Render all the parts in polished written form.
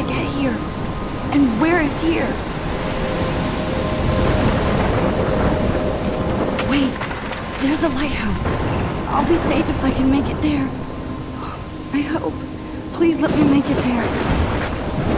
I get here? And where is here? Wait, there's the lighthouse. I'll be safe if I can make it there. I hope. Please let me make it there.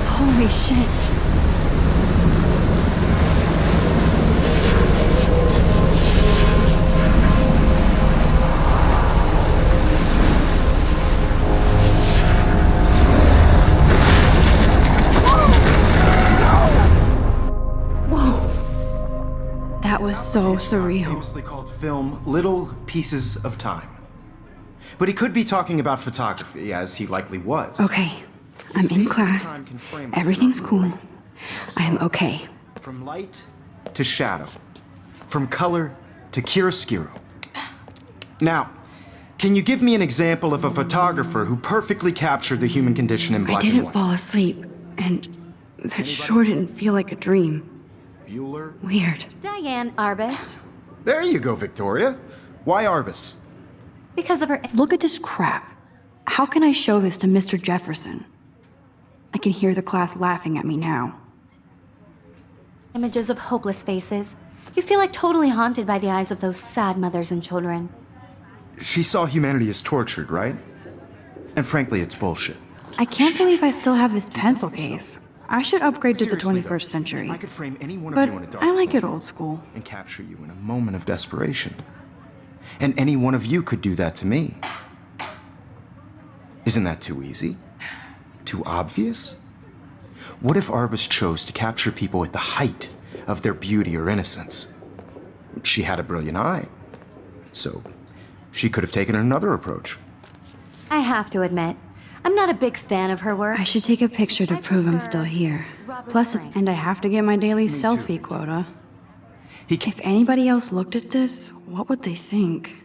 Holy shit. Whoa. That was so surreal. Famously called film Little Pieces of Time. But he could be talking about photography, as he likely was. Okay. I'm in class. Everything's cool. I'm okay. From light to shadow. From color to chiaroscuro. Now, can you give me an example of a photographer who perfectly captured the human condition in black and I didn't white? fall asleep, and that sure didn't feel like a dream. Bueller? Weird. Diane Arbus. There you go, Victoria. Why Arbus? Because of her Look at this crap. How can I show this to Mr. Jefferson? I can hear the class laughing at me now. images of hopeless faces. You feel like totally haunted by the eyes of those sad mothers and children. She saw humanity as tortured, right? And frankly, it's bullshit. I can't believe I still have this pencil case. I should upgrade to the Seriously, 21st though, century. I could frame any one of But you in a dark I like room it old school. and capture you in a moment of desperation. And any one of you could do that to me. Isn't that too easy? Too obvious? What if Arbus chose to capture people at the height of their beauty or innocence? She had a brilliant eye, so she could have taken another approach. I have to admit, I'm not a big fan of her work. I should take a picture to I prove I'm prefer still here. Robert Plus, it's Frank. and I have to get my daily too. selfie quota. He ca- If anybody else looked at this, what would they think?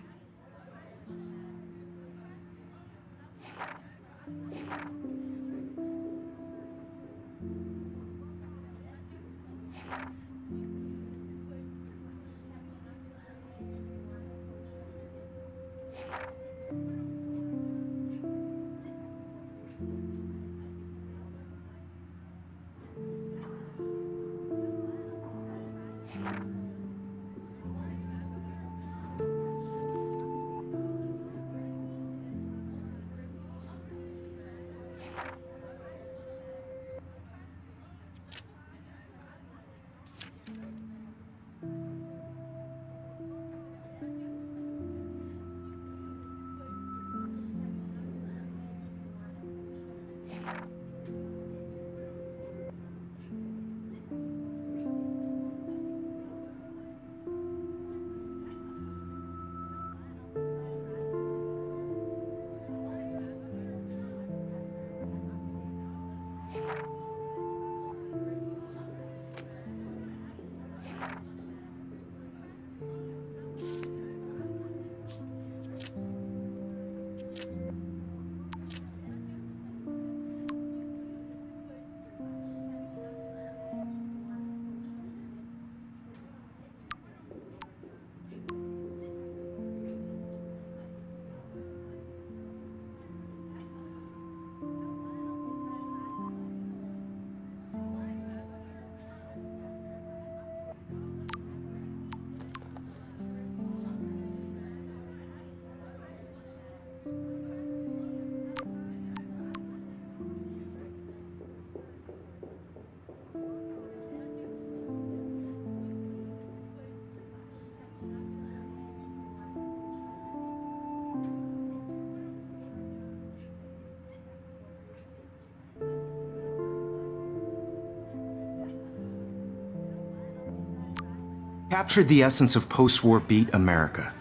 Captured the essence of post-war beat America.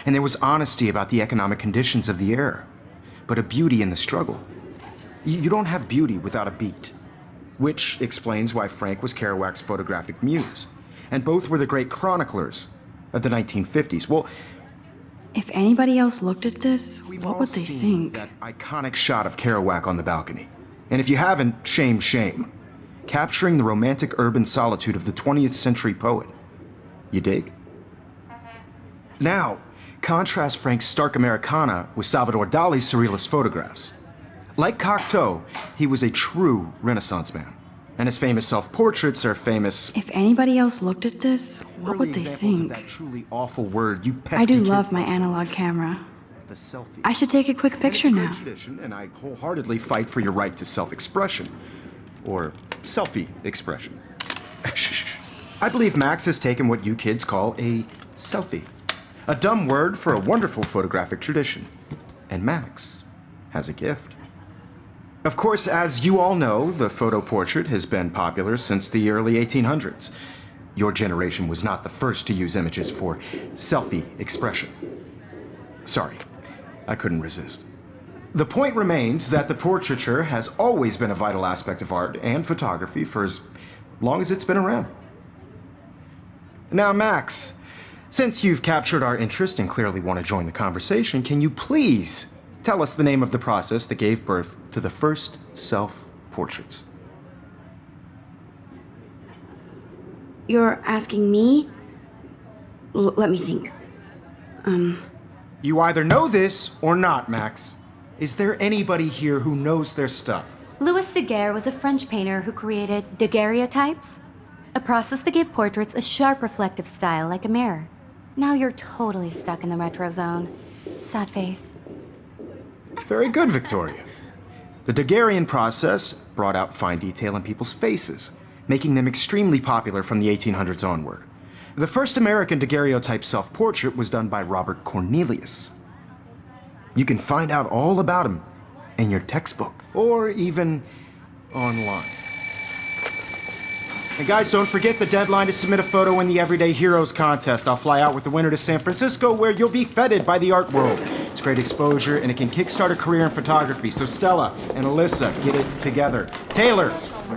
And there was honesty about the economic conditions of the era, but a beauty in the struggle. You don't have beauty without a beat. Which explains why Frank was Kerouac's photographic muse. And both were the great chroniclers of the 1950s. Well, If anybody else looked at this, we've what all would they seen think? that iconic shot of Kerouac on the balcony. And if you haven't, shame, shame. Capturing the romantic urban solitude of the 20th century poet. You dig? Now, contrast Frank's stark Americana with Salvador Dali's surrealist photographs. Like Cocteau, he was a true Renaissance man. And his famous self-portraits are famous... If anybody else looked at this, what early would they examples think? of that truly awful word you pesky I do kids love my know. analog camera. The selfie. I should take a quick picture And it's a now. great tradition, and I wholeheartedly fight for your right to self-expression. Or selfie expression. I believe Max has taken what you kids call a selfie. A dumb word for a wonderful photographic tradition. And Max has a gift. Of course, as you all know, the photo portrait has been popular since the early 1800s. Your generation was not the first to use images for selfie expression. Sorry, I couldn't resist. The point remains that the portraiture has always been a vital aspect of art and photography for as long as it's been around. Now, Max, since you've captured our interest and clearly want to join the conversation, can you please tell us the name of the process that gave birth to the first self-portraits? You're asking me? Let me think. You either know this or not, Max. Is there anybody here who knows their stuff? Louis Daguerre was a French painter who created daguerreotypes, a process that gave portraits a sharp reflective style like a mirror. Now you're totally stuck in the retro zone. Sad face. Very good, Victoria. The Daguerrean process brought out fine detail in people's faces, making them extremely popular from the 1800s onward. The first American daguerreotype self-portrait was done by Robert Cornelius. You can find out all about him in your textbook, or even online. And guys, don't forget the deadline to submit a photo in the Everyday Heroes contest. I'll fly out with the winner to San Francisco, where you'll be feted by the art world. It's great exposure, and it can kickstart a career in photography. So Stella and Alyssa, get it together. Taylor,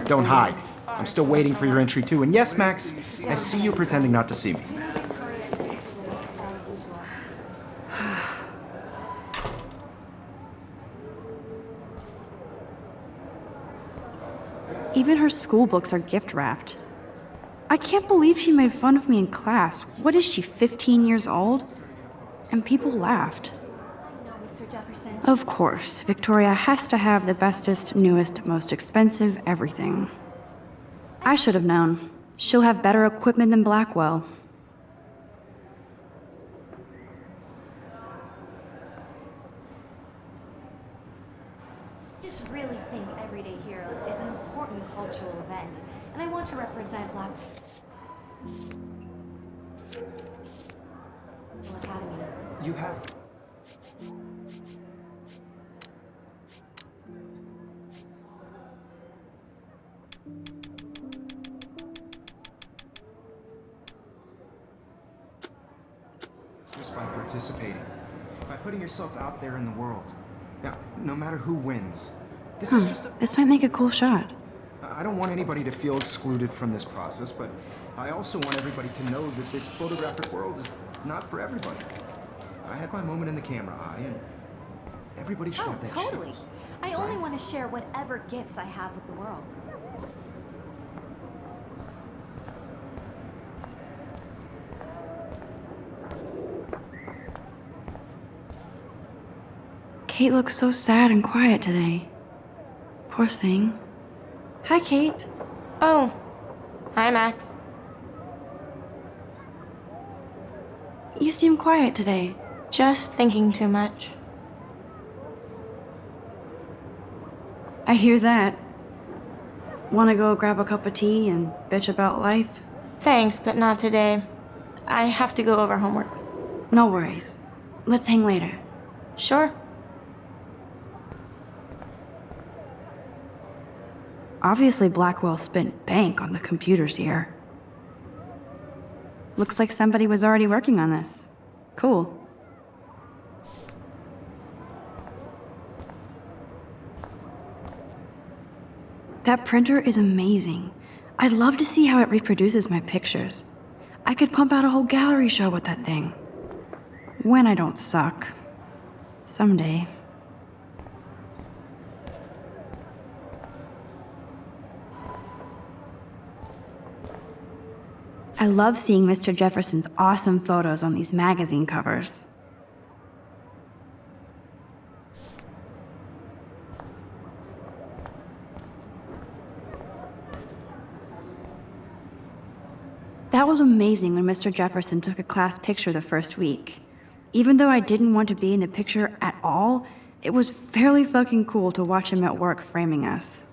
don't hide. I'm still waiting for your entry too. And yes, Max, I see you pretending not to see me. Even her school books are gift wrapped. I can't believe she made fun of me in class. What is she, 15 years old? And people laughed. No, Mr. Jefferson. Of course, Victoria has to have the bestest, newest, most expensive everything. I should have known. She'll have better equipment than Blackwell. I just really think Everyday Heroes is an important cultural event, and I want to represent Black Academy. You have... Just by participating, by putting yourself out there in the world. Now, no matter who wins, this is just a... This might make a cool shot. I don't want anybody to feel excluded from this process, but I also want everybody to know that this photographic world is not for everybody. I had my moment in the camera eye, and everybody should Oh, have that totally. chance. I only want to share whatever gifts I have with the world. Kate looks so sad and quiet today. Poor thing. Hi, Kate. Oh, hi, Max. You seem quiet today. Just thinking too much. I hear that. Wanna go grab a cup of tea and bitch about life? Thanks, but not today. I have to go over homework. No worries. Let's hang later. Sure. Obviously, Blackwell spent bank on the computers here. Looks like somebody was already working on this. Cool. That printer is amazing. I'd love to see how it reproduces my pictures. I could pump out a whole gallery show with that thing. When I don't suck. Someday. I love seeing Mr. Jefferson's awesome photos on these magazine covers. That was amazing when Mr. Jefferson took a class picture the first week. Even though I didn't want to be in the picture at all, it was fairly fucking cool to watch him at work framing us.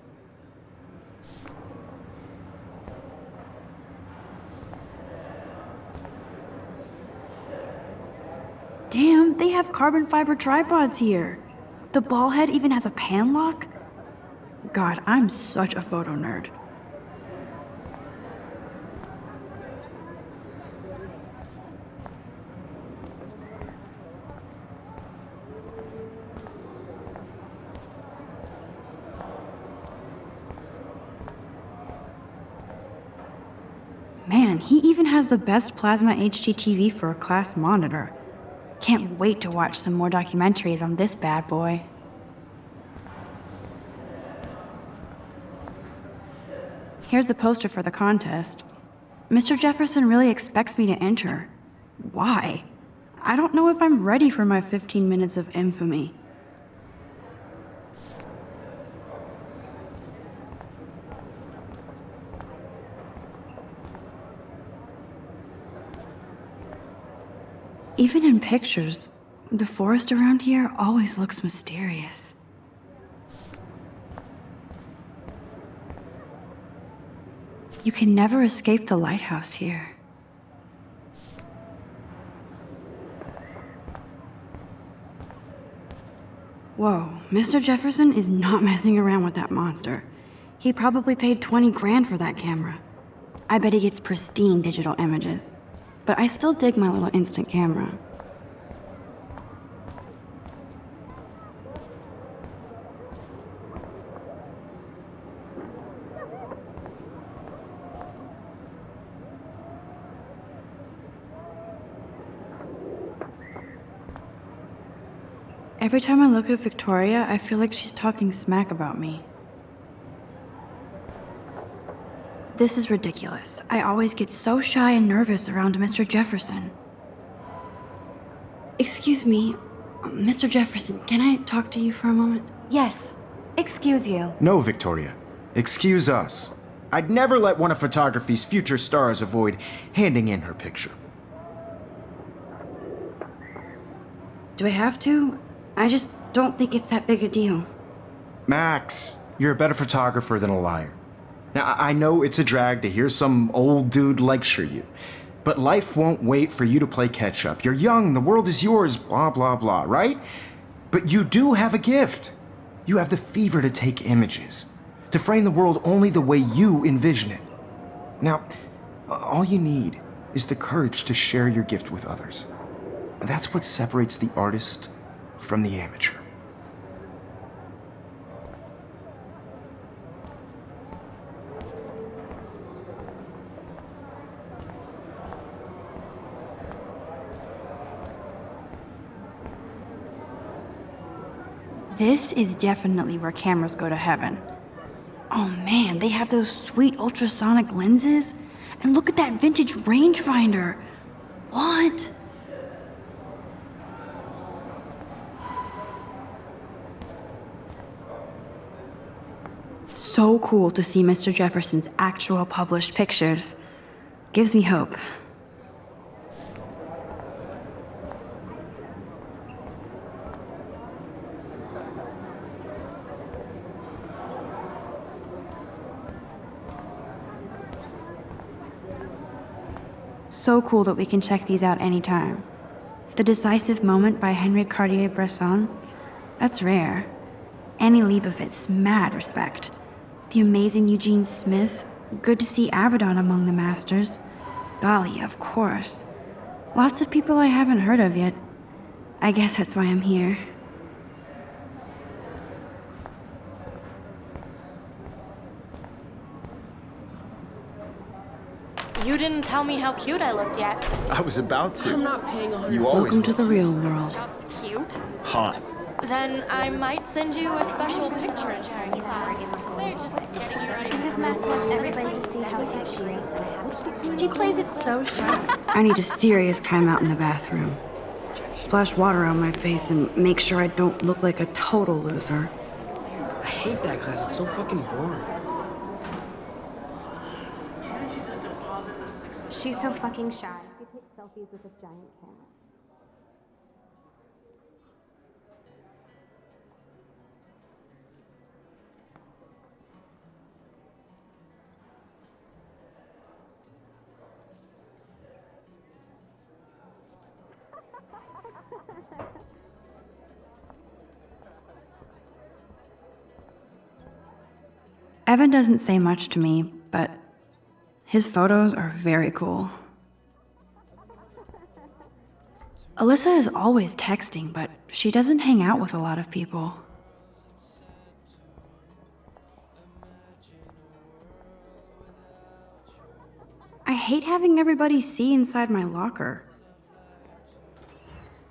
Damn, they have carbon fiber tripods here. The ball head even has a pan lock? God, I'm such a photo nerd. Man, he even has the best plasma HDTV for a class monitor. Can't wait to watch some more documentaries on this bad boy. Here's the poster for the contest. Mr. Jefferson really expects me to enter. Why? I don't know if I'm ready for my 15 minutes of infamy. Even in pictures, the forest around here always looks mysterious. You can never escape the lighthouse here. Whoa, Mr. Jefferson is not messing around with that monster. He probably paid 20 grand for that camera. I bet he gets pristine digital images. But I still dig my little instant camera. Every time I look at Victoria, I feel like she's talking smack about me. This is ridiculous. I always get so shy and nervous around Mr. Jefferson. Excuse me, Mr. Jefferson, can I talk to you for a moment? Yes. Excuse you. No, Victoria. Excuse us. I'd never let one of photography's future stars avoid handing in her picture. Do I have to? I just don't think it's that big a deal. Max, you're a better photographer than a liar. Now, I know it's a drag to hear some old dude lecture you, but life won't wait for you to play catch-up. You're young, the world is yours, blah, blah, blah, right? But you do have a gift. You have the fever to take images, to frame the world only the way you envision it. Now, all you need is the courage to share your gift with others. That's what separates the artist from the amateur. This is definitely where cameras go to heaven. Oh man, they have those sweet ultrasonic lenses. And look at that vintage rangefinder. What? So cool to see Mr. Jefferson's actual published pictures. Gives me hope. So cool that we can check these out anytime. The Decisive Moment by Henry Cartier-Bresson, that's rare. Annie Leibovitz, mad respect. The amazing Eugene Smith, good to see Avedon among the masters. Golly, of course. Lots of people I haven't heard of yet. I guess that's why I'm here. You didn't tell me how cute I looked yet. I was about to. I'm not paying 100. You always Welcome to the real world. Just cute? hot. Then I might send you a special picture. They're just getting you ready. Because Max wants everybody to see how hip she is. She plays it so shy. I need a serious timeout in the bathroom. Splash water on my face and make sure I don't look like a total loser. I hate that class. It's so fucking boring. She's so fucking shy. She takes selfies with this giant camera. Evan doesn't say much to me, but his photos are very cool. Alyssa is always texting, but she doesn't hang out with a lot of people. I hate having everybody see inside my locker.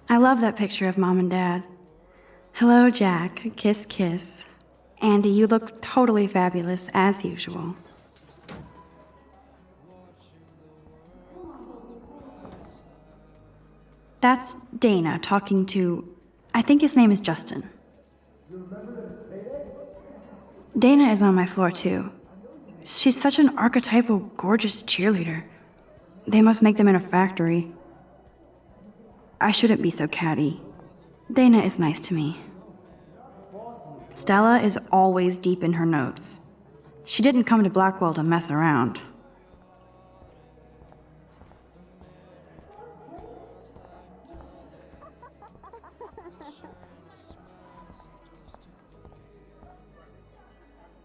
I love that picture of Mom and Dad. Hello, Jack. Kiss, kiss. Andy, you look totally fabulous, as usual. That's Dana talking to, I think his name is Justin. Dana is on my floor too. She's such an archetypal, gorgeous cheerleader. They must make them in a factory. I shouldn't be so catty. Dana is nice to me. Stella is always deep in her notes. She didn't come to Blackwell to mess around.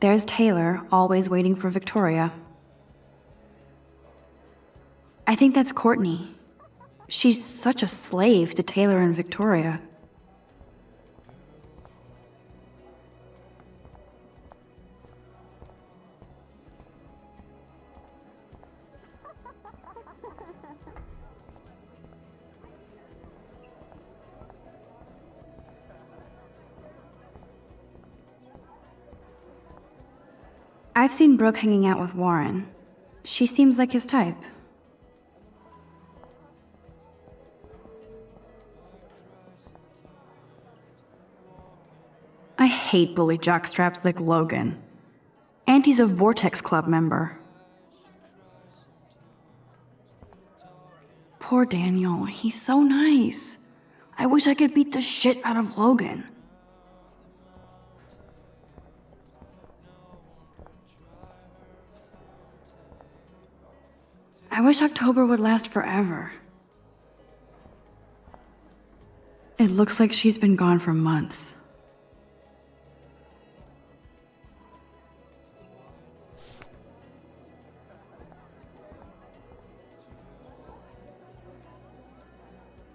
There's Taylor, always waiting for Victoria. I think that's Courtney. She's such a slave to Taylor and Victoria. I've seen Brooke hanging out with Warren. She seems like his type. I hate bully jockstraps like Logan. And he's a Vortex Club member. Poor Daniel, he's so nice. I wish I could beat the shit out of Logan. I wish October would last forever. It looks like she's been gone for months.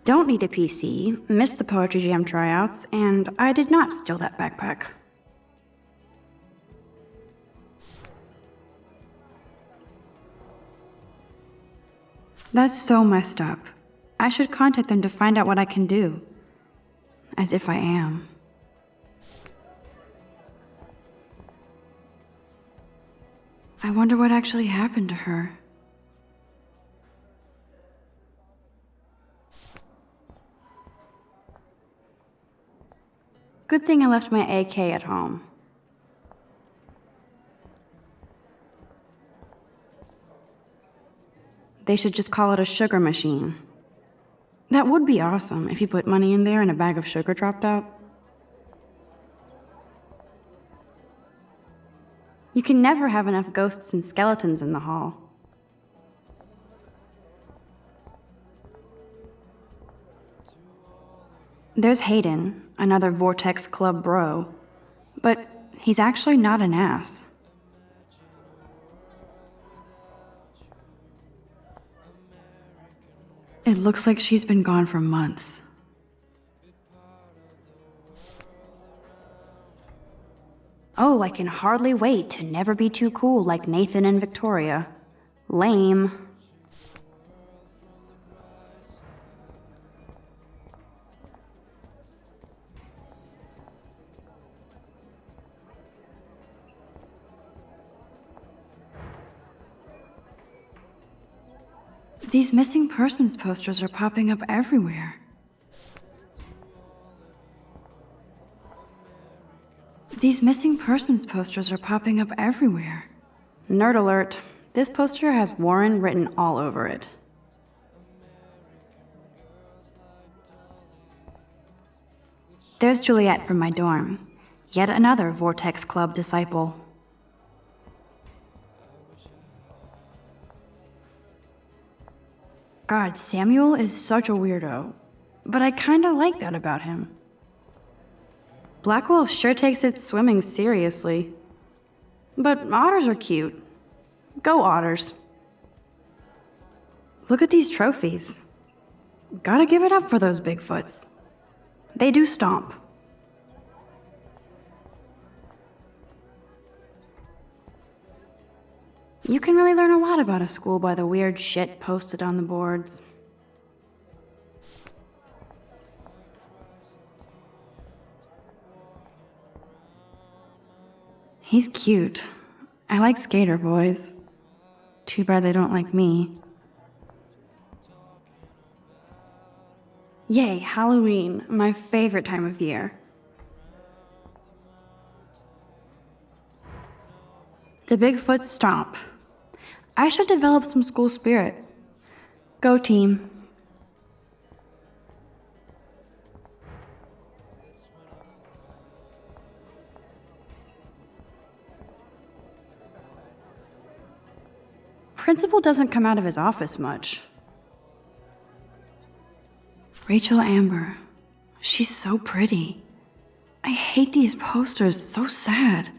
Don't need a PC, missed the Poetry Jam tryouts, and I did not steal that backpack. That's so messed up. I should contact them to find out what I can do. As if I am. I wonder what actually happened to her. Good thing I left my AK at home. They should just call it a sugar machine. That would be awesome if you put money in there and a bag of sugar dropped out. You can never have enough ghosts and skeletons in the hall. There's Hayden, another Vortex Club bro, but he's actually not an ass. It looks like she's been gone for months. Oh, I can hardly wait to never be too cool like Nathan and Victoria. Lame. These missing persons posters are popping up everywhere. These missing persons posters are popping up everywhere. Nerd alert. This poster has Warren written all over it. There's Juliet from my dorm. Yet another Vortex Club disciple. God, Samuel is such a weirdo. But I kinda like that about him. Blackwell sure takes its swimming seriously. But otters are cute. Go otters. Look at these trophies. Gotta give it up for those Bigfoots. They do stomp. You can really learn a lot about a school by the weird shit posted on the boards. He's cute. I like skater boys. Too bad they don't like me. Yay, Halloween, my favorite time of year. The Bigfoot stomp. I should develop some school spirit. Go team. Principal doesn't come out of his office much. Rachel Amber. She's so pretty. I hate these posters, so sad.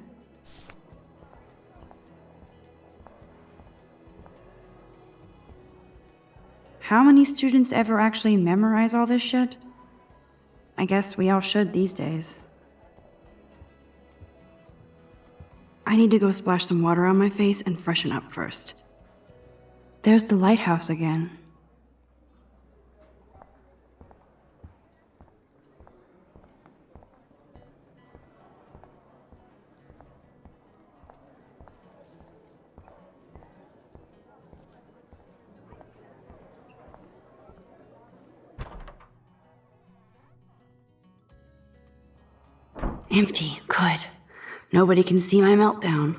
How many students ever actually memorize all this shit? I guess we all should these days. I need to go splash some water on my face and freshen up first. There's the lighthouse again. Empty. Good. Nobody can see my meltdown.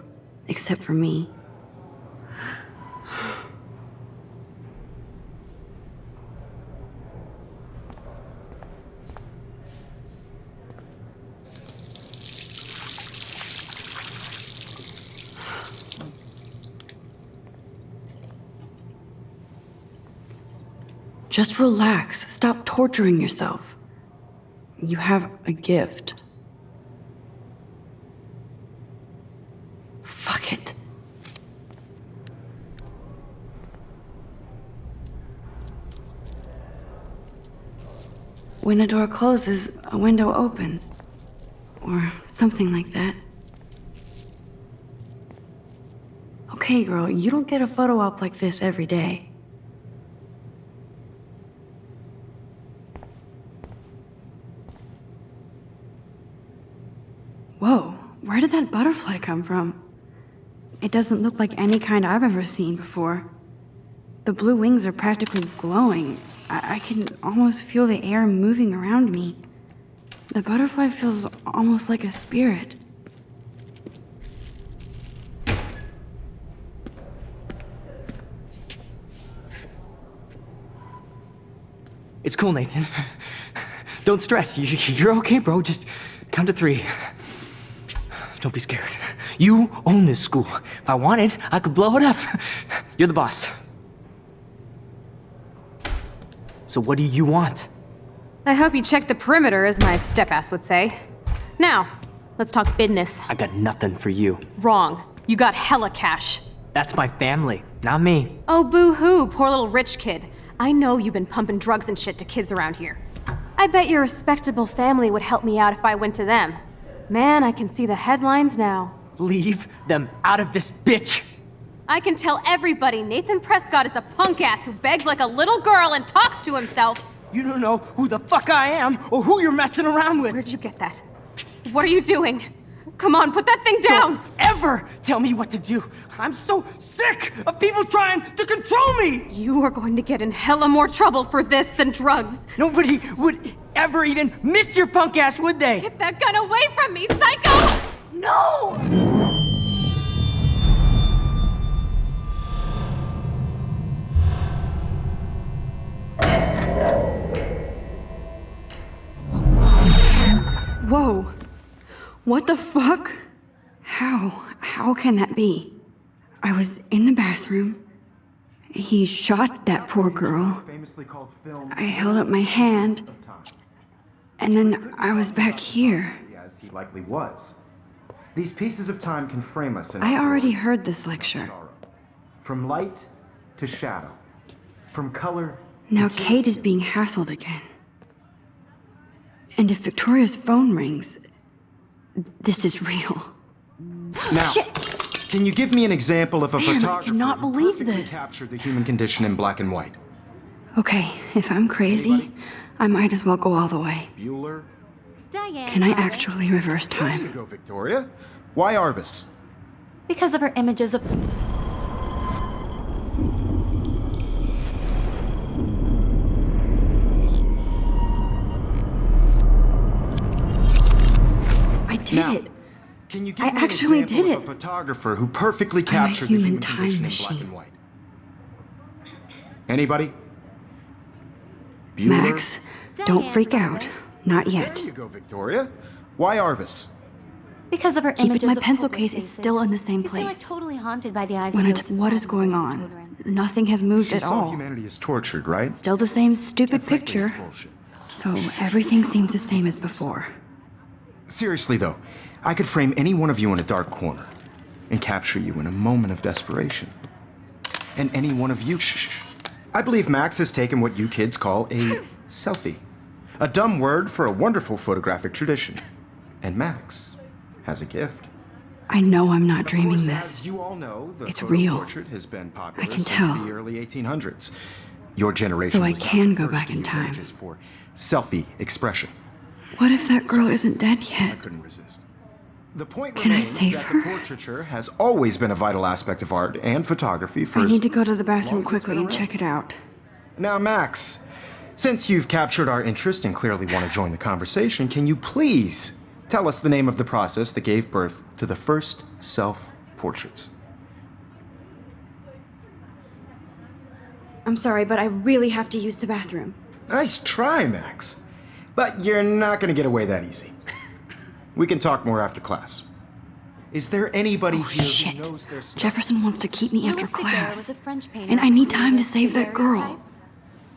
Except for me. Just relax. Stop torturing yourself. You have a gift. Fuck it. When a door closes, a window opens. Or something like that. Okay, girl, you don't get a photo op like this every day. Whoa, where did that butterfly come from? It doesn't look like any kind I've ever seen before. The blue wings are practically glowing. I can almost feel the air moving around me. The butterfly feels almost like a spirit. It's cool, Nathan. Don't stress. You're okay, bro. Just count to 3. Don't be scared. You own this school. If I wanted, I could blow it up. You're the boss. So what do you want? I hope you checked the perimeter, as my step-ass would say. Now, let's talk business. I got nothing for you. Wrong. You got hella cash. That's my family, not me. Oh, boo-hoo, poor little rich kid. I know you've been pumping drugs and shit to kids around here. I bet your respectable family would help me out if I went to them. Man, I can see the headlines now. Leave them out of this, bitch! I can tell everybody Nathan Prescott is a punk ass who begs like a little girl and talks to himself. You don't know who the fuck I am or who you're messing around with. Where'd you get that? What are you doing? Come on, put that thing down! Don't ever tell me what to do. I'm so sick of people trying to control me! You are going to get in hella more trouble for this than drugs. Nobody would ever even miss your punk ass, would they? Get that gun away from me, psycho! No! Whoa. What the fuck? How can that be? I was in the bathroom. He shot that poor girl. I held up my hand. And then I was back here. As he likely was. These pieces of time can frame us in I already heard this lecture. sorrow. From light to shadow. From color. Now Kate is being hassled again. And if Victoria's phone rings, this is real. Now, Shit! can you give me an example of a Man, I photographer cannot who believe perfectly this. captured the human condition in black and white? Okay, if I'm crazy, I might as well go all the way. Bueller? Diane. Can I Arbus. actually reverse There you time? go, Victoria. Why Arbus? Because of her images of. I did Now, it. Can you give I me actually an example did of it. a photographer who perfectly I'm a captured the human human time condition in black machine. and white? Anybody? Bueller? Max, don't Diane freak out. Arbus. Not There yet. you go, Victoria. Why Arbus? Because of her Keep it, images my of pencil hopeless case is faces. still in the same You feel like place. totally haunted by the eyes When of it's those what is sad, going innocent on, children. nothing has moved She at saw all. humanity as tortured, right? Still the same stupid Frankly, it's picture. bullshit. So everything seems the same as before. Seriously, though, I could frame any one of you in a dark corner and capture you in a moment of desperation. And any one of you... Shh. I believe Max has taken what you kids call a selfie. A dumb word for a wonderful photographic tradition. And Max has a gift. I know I'm not Of dreaming course, this. as you all know, the It's photo real. portrait has been popular I can since tell. the early 1800s. Your generation So I was not can the go first back to in use time. images for selfie expression. What if that girl isn't dead I yet? couldn't resist. The point Can I remains save that her? the portraiture has always been a vital aspect of art and photography for I as need to go to the long bathroom as it's quickly been and around. check it out. Now, Max, since you've captured our interest and clearly want to join the conversation, can you please tell us the name of the process that gave birth to the first self-portraits? I'm sorry, but I really have to use the bathroom. Nice try, Max. But you're not going to get away that easy. We can talk more after class. Is there anybody Oh, here shit. who knows their stuff? Jefferson wants to keep me after Louis Daguerre was class. a French painter And I who need time to created save that girl. daguerreotypes,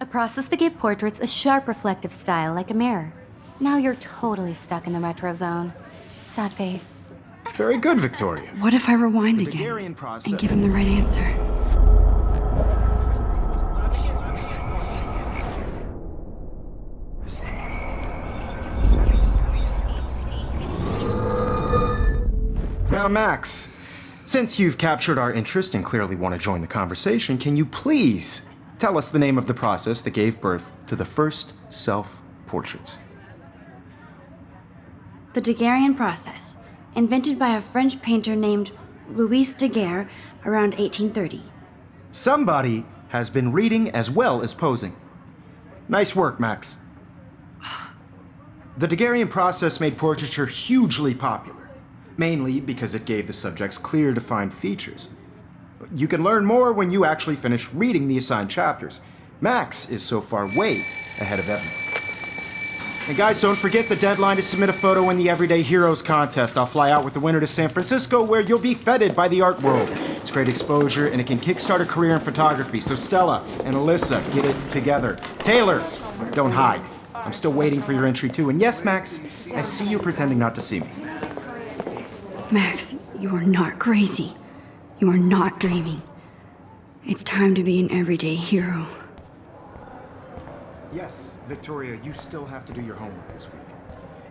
a process that gave portraits a sharp reflective style like a mirror. Now you're totally stuck in the retro zone. Sad face. Very good, Victoria. What if I rewind The again Daguerrean process. and give him the right answer? Now, Max, since you've captured our interest and clearly want to join the conversation, can you please tell us the name of the process that gave birth to the first self-portraits? The Daguerrean process, invented by a French painter named Louis Daguerre around 1830. Somebody has been reading as well as posing. Nice work, Max. The Daguerrean process made portraiture hugely popular, mainly because it gave the subjects clear, defined features. You can learn more when you actually finish reading the assigned chapters. Max is so far way ahead of everyone. And guys, don't forget the deadline to submit a photo in the Everyday Heroes contest. I'll fly out with the winner to San Francisco, where you'll be feted by the art world. It's great exposure, and it can kickstart a career in photography. So Stella and Alyssa, get it together. Taylor, don't hide. I'm still waiting for your entry too. And yes, Max, I see you pretending not to see me. Max, you are not crazy. You are not dreaming. It's time to be an everyday hero. Yes, Victoria, you still have to do your homework this week.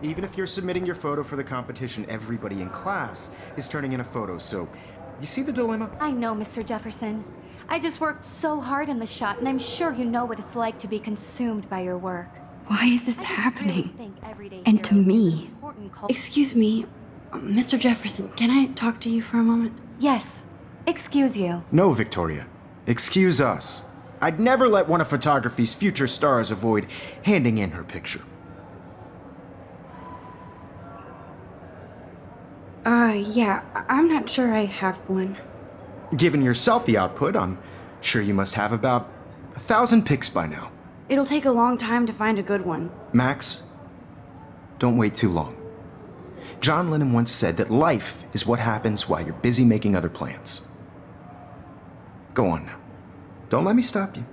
Even if you're submitting your photo for the competition, everybody in class is turning in a photo, so you see the dilemma? I know, Mr. Jefferson. I just worked so hard on the shot, and I'm sure you know what it's like to be consumed by your work. Why is this I just really happening? think everyday And to heroes is me. an important Excuse me, Mr. Jefferson, can I talk to you for a moment? Yes. Excuse you. No, Victoria. Excuse us. I'd never let one of photography's future stars avoid handing in her picture. Yeah, I'm not sure I have one. Given your selfie output, I'm sure you must have about 1,000 pics by now. It'll take a long time to find a good one. Max, don't wait too long. John Lennon once said that life is what happens while you're busy making other plans. Go on now. Don't let me stop you.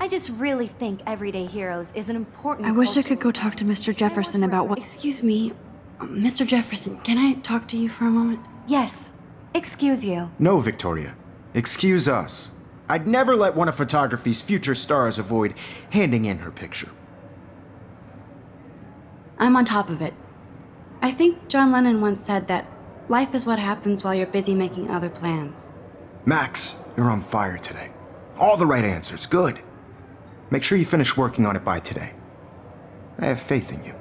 I just really think everyday heroes is an important I wish I culture. could go talk to Mr. Jefferson about what. Excuse me, Mr. Jefferson, can I talk to you for a moment? Yes. Excuse you. No, Victoria. Excuse us. I'd never let one of photography's future stars avoid handing in her picture. I'm on top of it. I think John Lennon once said that life is what happens while you're busy making other plans. Max, you're on fire today. All the right answers. Good. Make sure you finish working on it by today. I have faith in you.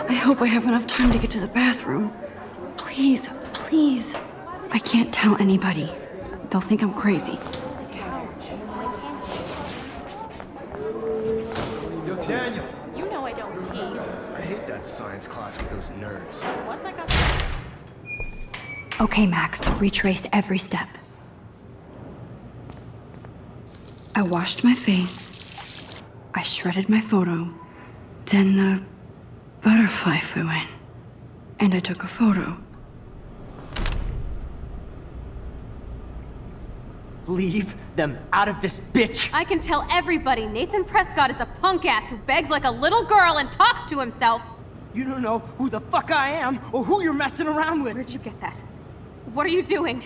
I hope I have enough time to get to the bathroom. Please, please. I can't tell anybody. They'll think I'm crazy. Yo, Daniel. You know I don't tease. I hate that science class with those nerds. Once I got Okay, Max, retrace every step. I washed my face. I shredded my photo. Then the butterfly flew in. And I took a photo. Leave them out of this bitch! I can tell everybody Nathan Prescott is a punk ass who begs like a little girl and talks to himself. You don't know who the fuck I am or who you're messing around with. Where'd you get that? What are you doing?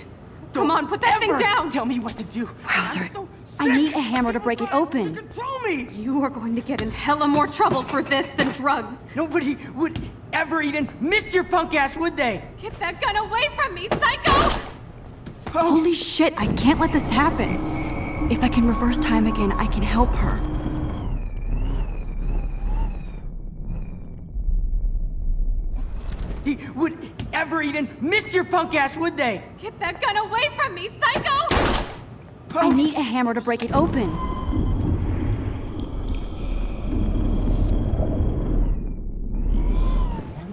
Don't Come on, put that thing ever down! Tell me what to do. Wowzer. I'm so I sick need a hammer of to break people it trying open. To control me. You are going to get in hella more trouble for this than drugs. Nobody would ever even miss your punk ass, would they? Get that gun away from me, psycho! Holy shit, I can't let this happen. If I can reverse time again, I can help her. He would ever even miss your punk ass, would they? Get that gun away from me, psycho! I need a hammer to break it open.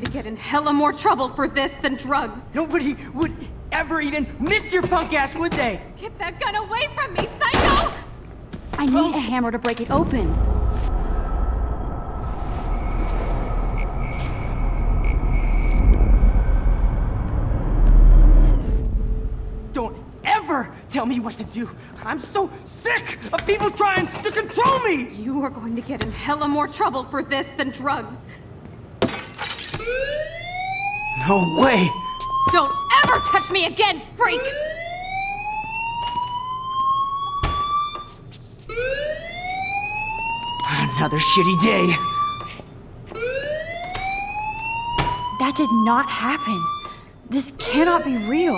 To get in hella more trouble for this than drugs. Nobody would ever even miss your punk ass, would they? Get that gun away from me, psycho! I need a hammer to break it open. Don't ever tell me what to do. I'm so sick of people trying to control me! You are going to get in hella more trouble for this than drugs. No way! Don't ever touch me again, freak! Another shitty day. That did not happen. This cannot be real.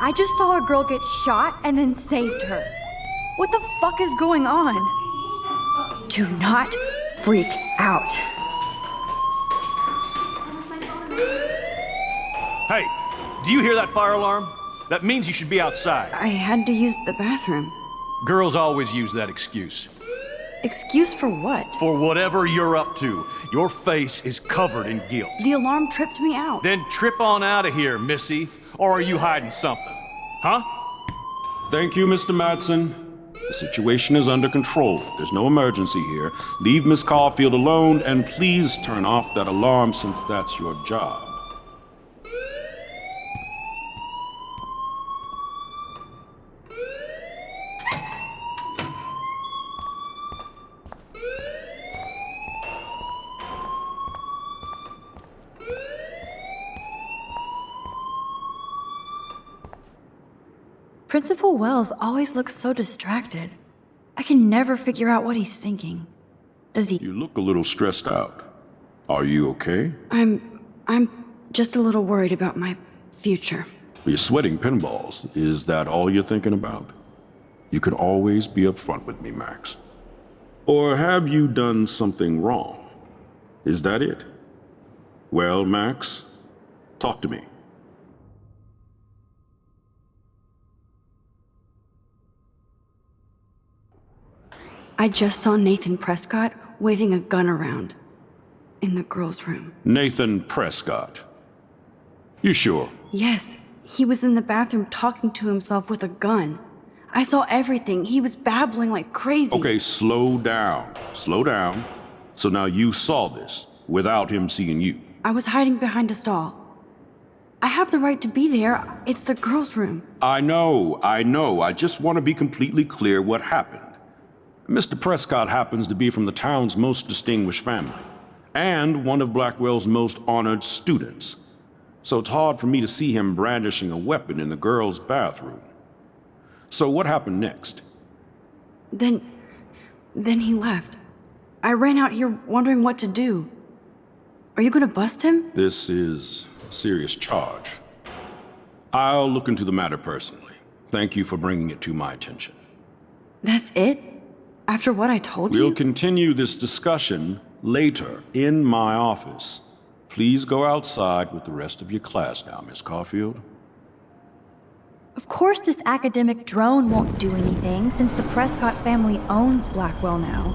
I just saw a girl get shot and then saved her. What the fuck is going on? Do not freak out. Hey, do you hear that fire alarm? That means you should be outside. I had to use the bathroom. Girls always use that excuse. Excuse for what? For whatever you're up to, your face is covered in guilt. The alarm tripped me out. Then trip on out of here, Missy. Or are you hiding something? Huh? Thank you, Mr. Madsen. The situation is under control. There's no emergency here. Leave Miss Caulfield alone, and please turn off that alarm since that's your job. Principal Wells always looks so distracted. I can never figure out what he's thinking. Does he? You look a little stressed out. Are you okay? I'm just a little worried about my future. You're sweating pinballs. Is that all you're thinking about? You can always be upfront with me, Max. Or have you done something wrong? Is that it? Well, Max, talk to me. I just saw Nathan Prescott waving a gun around in the girls' room. Nathan Prescott. You sure? Yes, he was in the bathroom talking to himself with a gun. I saw everything. He was babbling like crazy. Okay, slow down. Slow down. So now you saw this without him seeing you. I was hiding behind a stall. I have the right to be there. It's the girls' room. I know. I just want to be completely clear what happened. Mr. Prescott happens to be from the town's most distinguished family, and one of Blackwell's most honored students. So it's hard for me to see him brandishing a weapon in the girls' bathroom. So what happened next? Then he left. I ran out here wondering what to do. Are you gonna bust him? This is a serious charge. I'll look into the matter personally. Thank you for bringing it to my attention. That's it? After what I told you? We'll continue this discussion later in my office. Please go outside with the rest of your class now, Miss Caulfield. Of course this academic drone won't do anything since the Prescott family owns Blackwell now.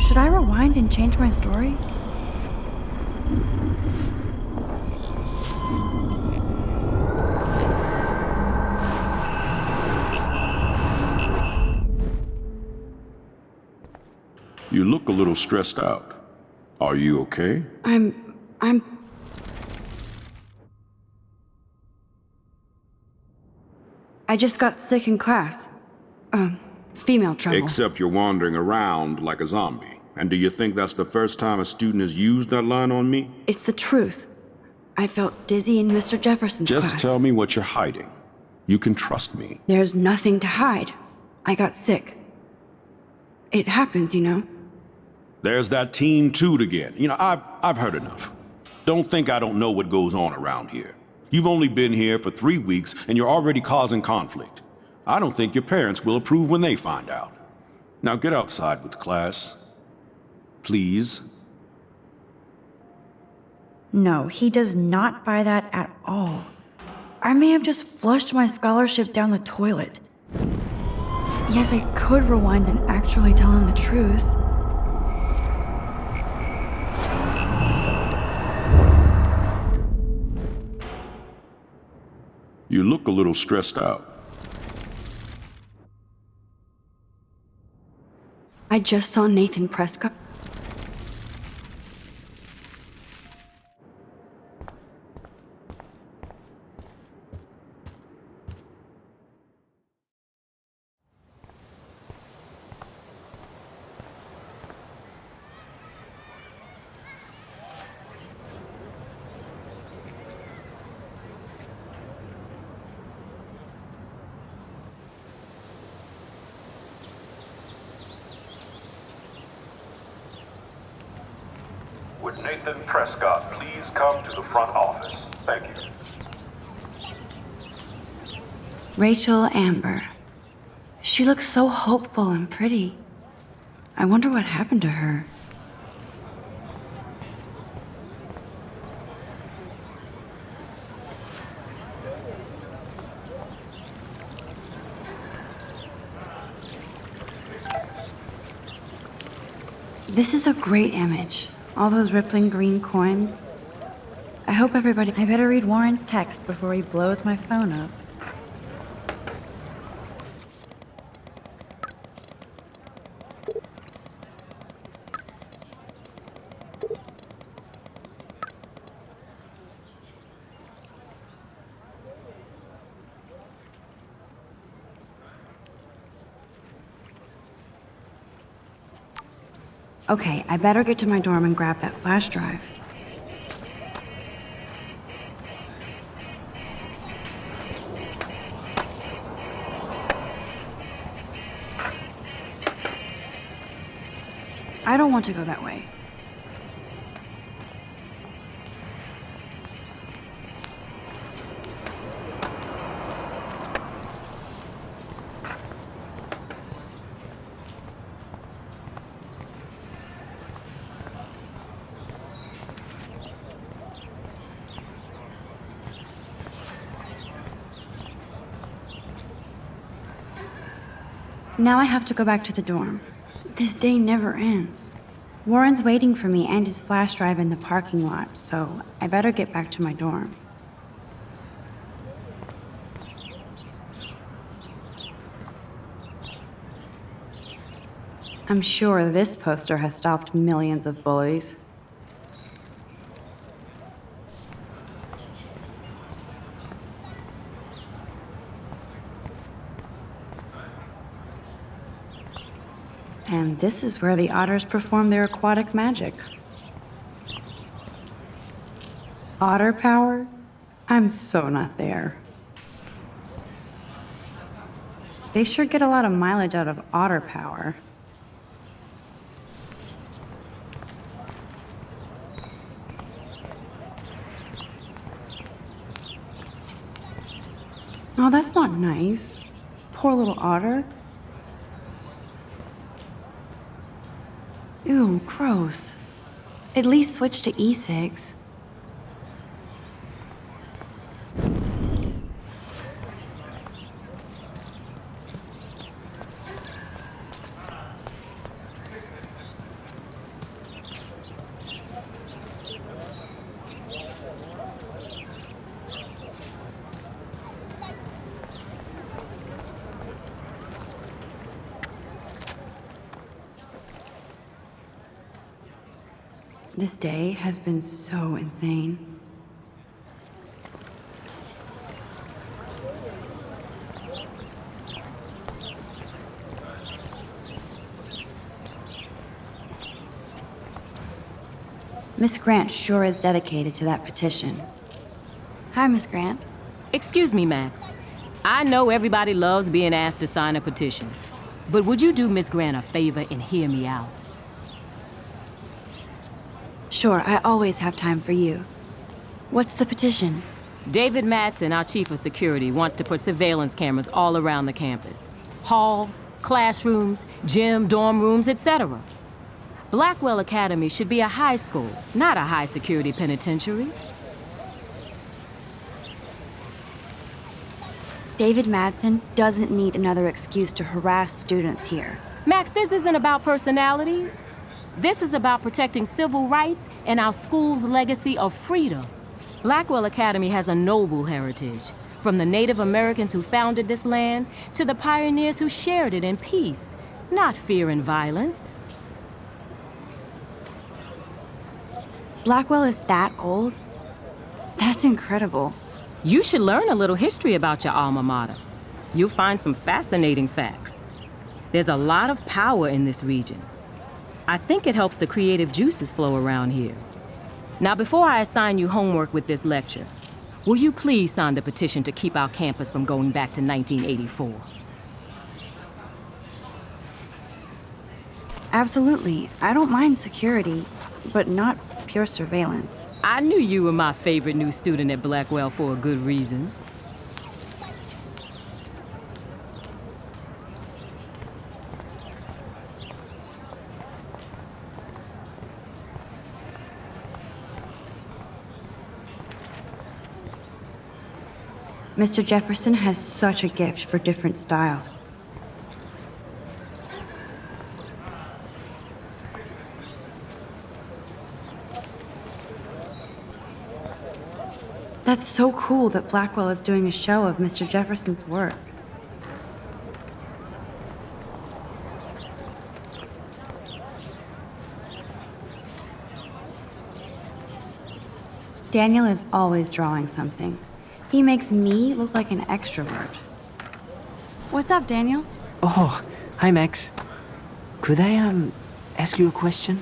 Should I rewind and change my story? You look a little stressed out. Are you okay? I just got sick in class. Female trouble. Except you're wandering around like a zombie. And do you think that's the first time a student has used that line on me? It's the truth. I felt dizzy in Mr. Jefferson's class. Just tell me what you're hiding. You can trust me. There's nothing to hide. I got sick. It happens, you know. There's that teen toot again. You know, I've heard enough. Don't think I don't know what goes on around here. You've only been here for 3 weeks and you're already causing conflict. I don't think your parents will approve when they find out. Now get outside with class. Please. No, he does not buy that at all. I may have just flushed my scholarship down the toilet. Yes, I could rewind and actually tell him the truth. You look a little stressed out. I just saw Nathan Prescott. Would Nathan Prescott please come to the front office? Thank you. Rachel Amber. She looks so hopeful and pretty. I wonder what happened to her. This is a great image. All those rippling green coins. I hope everybody... I better read Warren's text before he blows my phone up. Okay, I better get to my dorm and grab that flash drive. I don't want to go that way. Now I have to go back to the dorm. This day never ends. Warren's waiting for me and his flash drive in the parking lot, so I better get back to my dorm. I'm sure this poster has stopped millions of bullies. And this is where the otters perform their aquatic magic. Otter power? I'm so not there. They sure get a lot of mileage out of otter power. Oh, that's not nice. Poor little otter. Ew, gross. At least switch to e-cigs. This day has been so insane. Miss Grant sure is dedicated to that petition. Hi, Miss Grant. Excuse me, Max. I know everybody loves being asked to sign a petition, but would you do Miss Grant a favor and hear me out? Sure, I always have time for you. What's the petition? David Madsen, our chief of security, wants to put surveillance cameras all around the campus. Halls, classrooms, gym, dorm rooms, etc. Blackwell Academy should be a high school, not a high-security penitentiary. David Madsen doesn't need another excuse to harass students here. Max, this isn't about personalities. This is about protecting civil rights and our school's legacy of freedom. Blackwell Academy has a noble heritage, from the Native Americans who founded this land to the pioneers who shared it in peace, not fear and violence. Blackwell is that old? That's incredible. You should learn a little history about your alma mater. You'll find some fascinating facts. There's a lot of power in this region. I think it helps the creative juices flow around here. Now, before I assign you homework with this lecture, will you please sign the petition to keep our campus from going back to 1984? Absolutely. I don't mind security, but not pure surveillance. I knew you were my favorite new student at Blackwell for a good reason. Mr. Jefferson has such a gift for different styles. That's so cool that Blackwell is doing a show of Mr. Jefferson's work. Daniel is always drawing something. He makes me look like an extrovert. What's up, Daniel? Oh, hi, Max. Could I, ask you a question?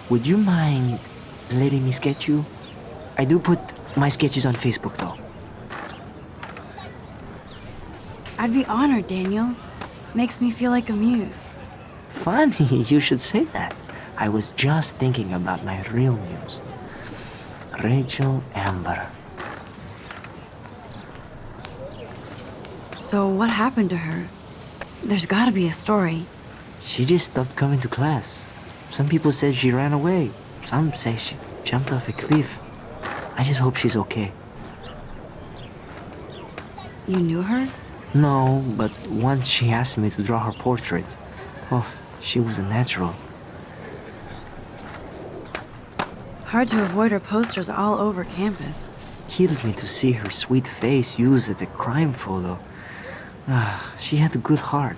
Would you mind letting me sketch you? I do put my sketches on Facebook, though. I'd be honored, Daniel. Makes me feel like a muse. Funny you should say that. I was just thinking about my real muse. Rachel Amber. So what happened to her? There's gotta be a story. She just stopped coming to class. Some people said she ran away. Some say she jumped off a cliff. I just hope she's okay. You knew her? No, but once she asked me to draw her portrait. Oh, she was a natural. Hard to avoid her posters all over campus. Kills me to see her sweet face used as a crime photo. She had a good heart.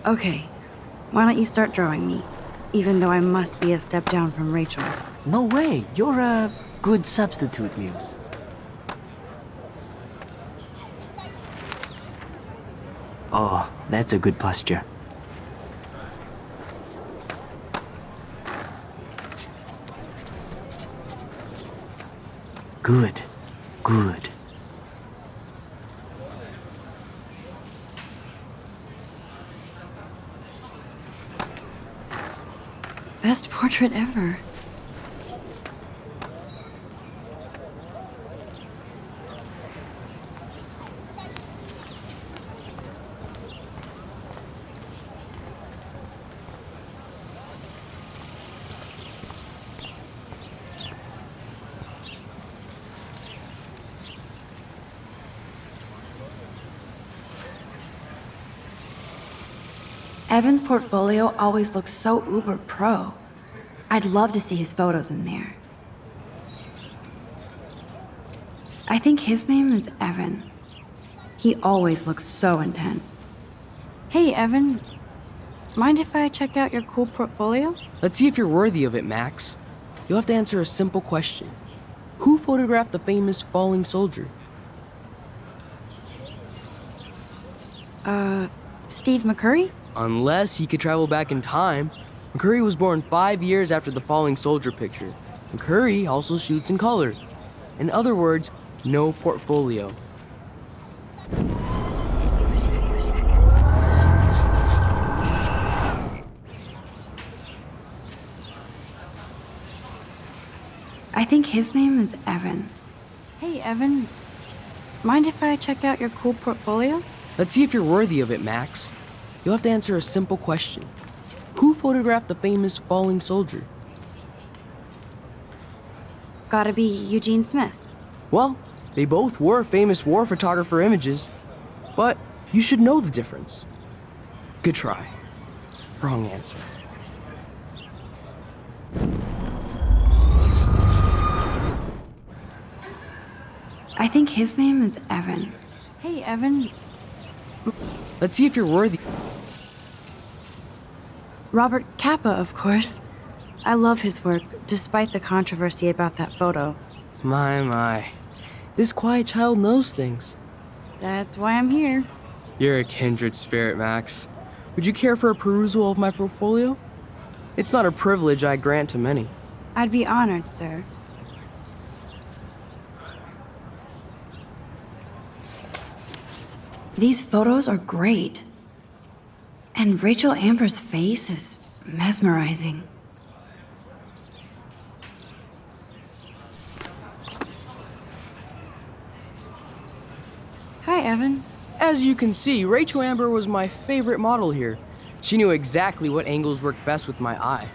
Okay, why don't you start drawing me? Even though I must be a step down from Rachel. No way, you're a good substitute, Muse. Oh, that's a good posture. Good, good. Best portrait ever. Evan's portfolio always looks so uber pro. I'd love to see his photos in there. I think his name is Evan. He always looks so intense. Hey, Evan. Mind if I check out your cool portfolio? Let's see if you're worthy of it, Max. You'll have to answer a simple question. Who photographed the famous falling soldier? Steve McCurry? Unless he could travel back in time. McCurry was born 5 years after the falling soldier picture. McCurry also shoots in color. In other words, no portfolio. I think his name is Evan. Hey, Evan. Mind if I check out your cool portfolio? Let's see if you're worthy of it, Max. You'll have to answer a simple question. Who photographed the famous falling soldier? Gotta be Eugene Smith. Well, they both were famous war photographer images. But you should know the difference. Good try. Wrong answer. I think his name is Evan. Hey, Evan. Let's see if you're worthy. Robert Capa, of course. I love his work, despite the controversy about that photo. My. This quiet child knows things. That's why I'm here. You're a kindred spirit, Max. Would you care for a perusal of my portfolio? It's not a privilege I grant to many. I'd be honored, sir. These photos are great. And Rachel Amber's face is mesmerizing. Hi, Evan. As you can see, Rachel Amber was my favorite model here. She knew exactly what angles worked best with my eye.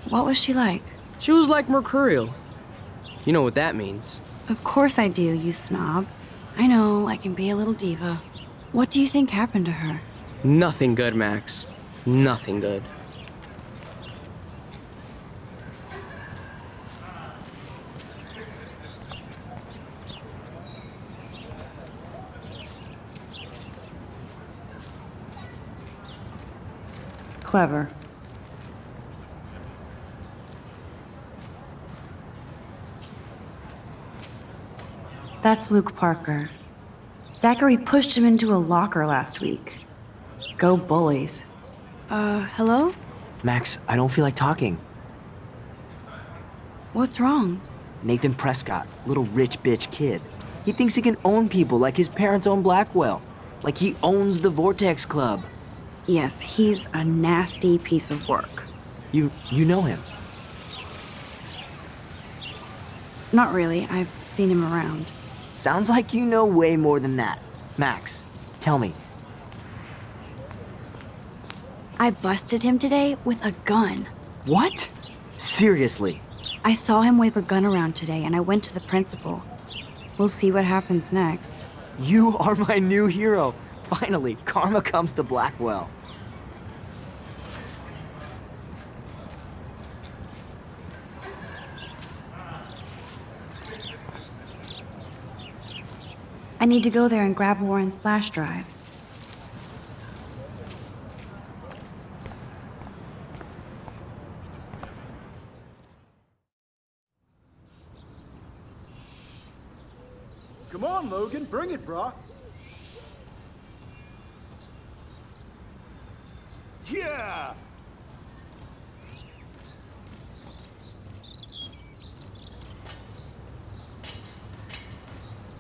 What was she like? She was like mercurial. You know what that means. Of course I do, you snob. I know, I can be a little diva. What do you think happened to her? Nothing good, Max. Nothing good. Clever. That's Luke Parker. Zachary pushed him into a locker last week. Go bullies. Hello? Max, I don't feel like talking. What's wrong? Nathan Prescott, little rich bitch kid. He thinks he can own people like his parents own Blackwell. Like he owns the Vortex Club. Yes, he's a nasty piece of work. You know him? Not really. I've seen him around. Sounds like you know way more than that. Max, tell me. I busted him today with a gun. What? Seriously? I saw him wave a gun around today, and I went to the principal. We'll see what happens next. You are my new hero. Finally, karma comes to Blackwell. I need to go there and grab Warren's flash drive. Come on, Logan, bring it, brah. Yeah!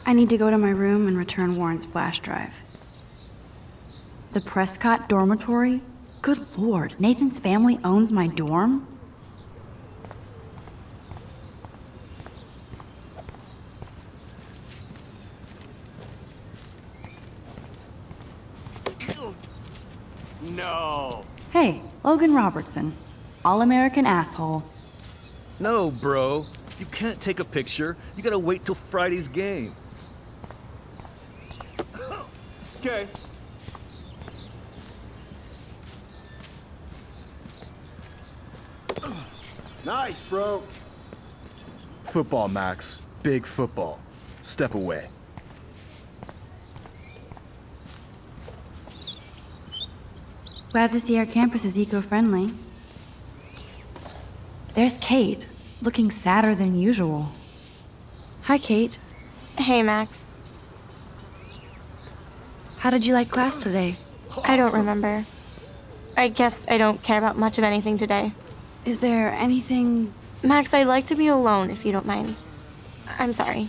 I need to go to my room and return Warren's flash drive. The Prescott dormitory? Good lord, Nathan's family owns my dorm? No. Hey, Logan Robertson. All-American asshole. No, bro. You can't take a picture. You gotta wait till Friday's game. Okay. Nice, bro. Football, Max. Big football. Step away. Glad to see our campus is eco-friendly. There's Kate, looking sadder than usual. Hi, Kate. Hey, Max. How did you like class today? I don't remember. I guess I don't care about much of anything today. Is there anything... Max, I'd like to be alone if you don't mind. I'm sorry.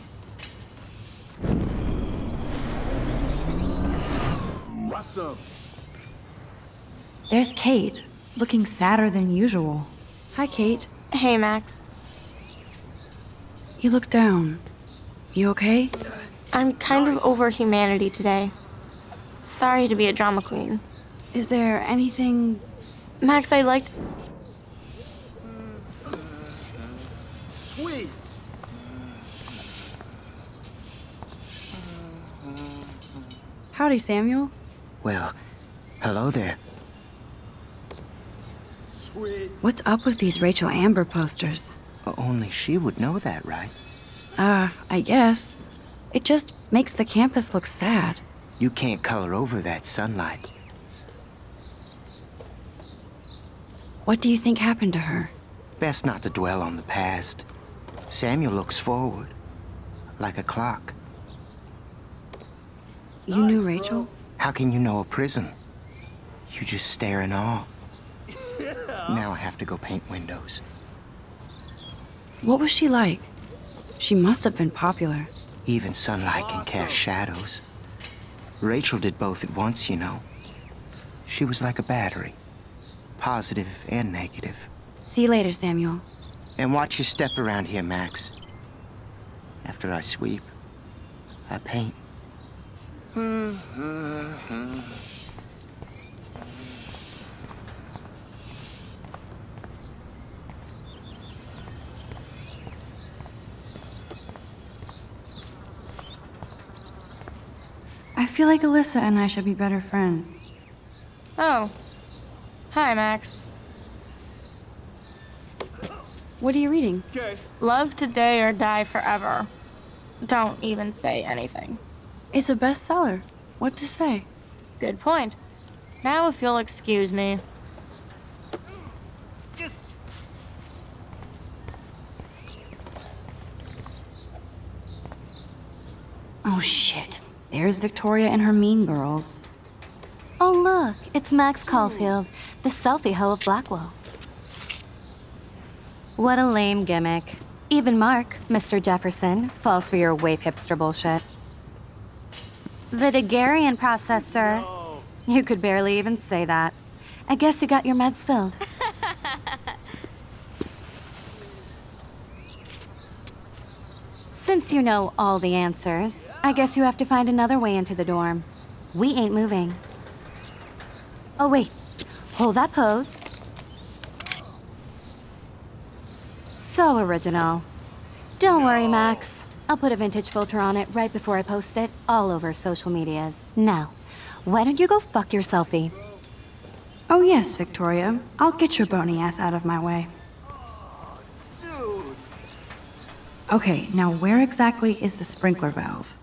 What's up? There's Kate, looking sadder than usual. Hi, Kate. Hey, Max. You look down. You okay? I'm kind of over humanity today. Sorry to be a drama queen. Is there anything... Max, I'd like to... Sweet. Howdy, Samuel. Well, hello there. Sweet. What's up with these Rachel Amber posters? Only she would know that, right? I guess. It just makes the campus look sad. You can't color over that sunlight. What do you think happened to her? Best not to dwell on the past. Samuel looks forward, like a clock. You knew Rachel? How can you know a prism? You just stare in awe. Now I have to go paint windows. What was she like? She must have been popular. Even sunlight can cast shadows. Rachel did both at once, you know. She was like a battery, positive and negative. See you later, Samuel. And watch your step around here, Max. After I sweep, I paint. I feel like Alyssa and I should be better friends. Oh. Hi, Max. What are you reading? Okay. Love today or die forever. Don't even say anything. It's a bestseller. What to say? Good point. Now if you'll excuse me. Oh shit. There's Victoria and her mean girls. Oh, look, it's Max Caulfield, the selfie hoe of Blackwell. What a lame gimmick. Even Mark, Mr. Jefferson, falls for your wave hipster bullshit. The Daguerrean process, sir. You could barely even say that. I guess you got your meds filled. Since you know all the answers, I guess you have to find another way into the dorm. We ain't moving. Oh, wait. Hold that pose. So original. Don't worry, Max. I'll put a vintage filter on it right before I post it all over social medias. Now, why don't you go fuck your selfie? Oh yes, Victoria. I'll get your bony ass out of my way. Okay, now where exactly is the sprinkler valve?